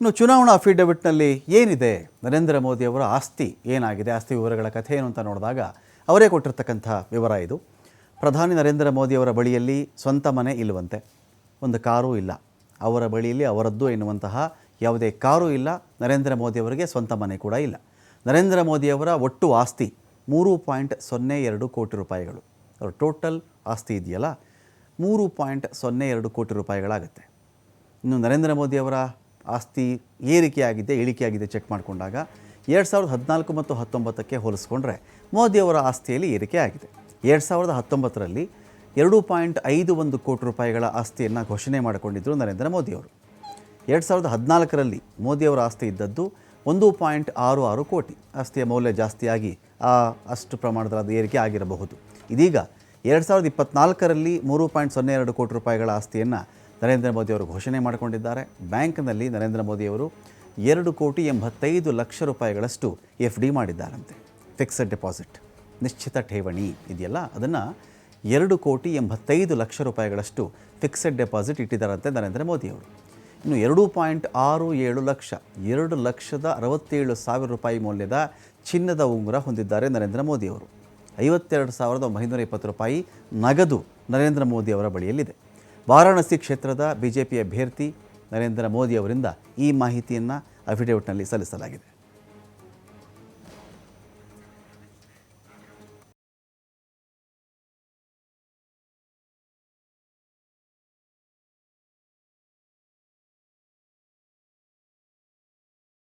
ಇನ್ನು ಚುನಾವಣಾ ಅಫಿಡವಿಟ್ನಲ್ಲಿ ಏನಿದೆ, ನರೇಂದ್ರ ಮೋದಿಯವರ ಆಸ್ತಿ ಏನಾಗಿದೆ, ಆಸ್ತಿ ವಿವರಗಳ ಕಥೆ ಏನು ಅಂತ ನೋಡಿದಾಗ ಅವರೇ ಕೊಟ್ಟಿರ್ತಕ್ಕಂಥ ವಿವರ ಇದು. ಪ್ರಧಾನಿ ನರೇಂದ್ರ ಮೋದಿಯವರ ಬಳಿಯಲ್ಲಿ ಸ್ವಂತ ಮನೆ ಇಲ್ಲವಂತೆ, ಒಂದು ಕಾರೂ ಇಲ್ಲ. ಅವರ ಬಳಿಯಲ್ಲಿ ಅವರದ್ದು ಎನ್ನುವಂತಹ ಯಾವುದೇ ಕಾರೂ ಇಲ್ಲ. ನರೇಂದ್ರ ಮೋದಿಯವರಿಗೆ ಸ್ವಂತ ಮನೆ ಕೂಡ ಇಲ್ಲ. ನರೇಂದ್ರ ಮೋದಿಯವರ ಒಟ್ಟು ಆಸ್ತಿ 3.02 ಕೋಟಿ ರೂಪಾಯಿಗಳು. ಅವರ ಟೋಟಲ್ ಆಸ್ತಿ ಇದೆಯಲ್ಲ 3.02 ಕೋಟಿ ರೂಪಾಯಿಗಳಾಗುತ್ತೆ. ಇನ್ನು ನರೇಂದ್ರ ಮೋದಿಯವರ ಆಸ್ತಿ ಏರಿಕೆಯಾಗಿದೆ ಇಳಿಕೆಯಾಗಿದೆ ಚೆಕ್ ಮಾಡಿಕೊಂಡಾಗ 2014 ಮತ್ತು 19ಕ್ಕೆ ಹೋಲಿಸ್ಕೊಂಡ್ರೆ ಮೋದಿಯವರ ಆಸ್ತಿಯಲ್ಲಿ ಏರಿಕೆ ಆಗಿದೆ. 2019ರಲ್ಲಿ 2.51 ಕೋಟಿ ರೂಪಾಯಿಗಳ ಆಸ್ತಿಯನ್ನು ಘೋಷಣೆ ಮಾಡಿಕೊಂಡಿದ್ದರು ನರೇಂದ್ರ ಮೋದಿಯವರು. 2014ರಲ್ಲಿ ಮೋದಿಯವರ ಆಸ್ತಿ ಇದ್ದದ್ದು 1.66 ಕೋಟಿ. ಆಸ್ತಿಯ ಮೌಲ್ಯ ಜಾಸ್ತಿಯಾಗಿ ಅಷ್ಟು ಪ್ರಮಾಣದ ಅದು ಏರಿಕೆ ಆಗಿರಬಹುದು. ಇದೀಗ 2024ರಲ್ಲಿ 3.02 ಕೋಟಿ ರೂಪಾಯಿಗಳ ಆಸ್ತಿಯನ್ನು ನರೇಂದ್ರ ಮೋದಿಯವರು ಘೋಷಣೆ ಮಾಡಿಕೊಂಡಿದ್ದಾರೆ. ಬ್ಯಾಂಕ್ನಲ್ಲಿ ನರೇಂದ್ರ ಮೋದಿಯವರು 2,85,00,000 ರೂಪಾಯಿಗಳಷ್ಟು FD ಮಾಡಿದ್ದಾರಂತೆ. ಫಿಕ್ಸೆಡ್ ಡೆಪಾಸಿಟ್, ನಿಶ್ಚಿತ ಠೇವಣಿ ಇದೆಯಲ್ಲ, ಅದನ್ನು 2,85,00,000 ರೂಪಾಯಿಗಳಷ್ಟು ಫಿಕ್ಸೆಡ್ ಡೆಪಾಸಿಟ್ ಇಟ್ಟಿದ್ದಾರಂತೆ ನರೇಂದ್ರ ಮೋದಿಯವರು. ಇನ್ನು 2.67 ಲಕ್ಷ 2,67,000 ರೂಪಾಯಿ ಮೌಲ್ಯದ ಚಿನ್ನದ ಉಂಗುರ ಹೊಂದಿದ್ದಾರೆ ನರೇಂದ್ರ ಮೋದಿಯವರು. 52,920 ರೂಪಾಯಿ ನಗದು ನರೇಂದ್ರ ಮೋದಿಯವರ ಬಳಿಯಲ್ಲಿದೆ. ವಾರಾಣಸಿ ಕ್ಷೇತ್ರದ BJP ಅಭ್ಯರ್ಥಿ ನರೇಂದ್ರ ಮೋದಿ ಅವರಿಂದ ಈ ಮಾಹಿತಿಯನ್ನು ಅಫಿಡವಿಟ್ನಲ್ಲಿ ಸಲ್ಲಿಸಲಾಗಿದೆ.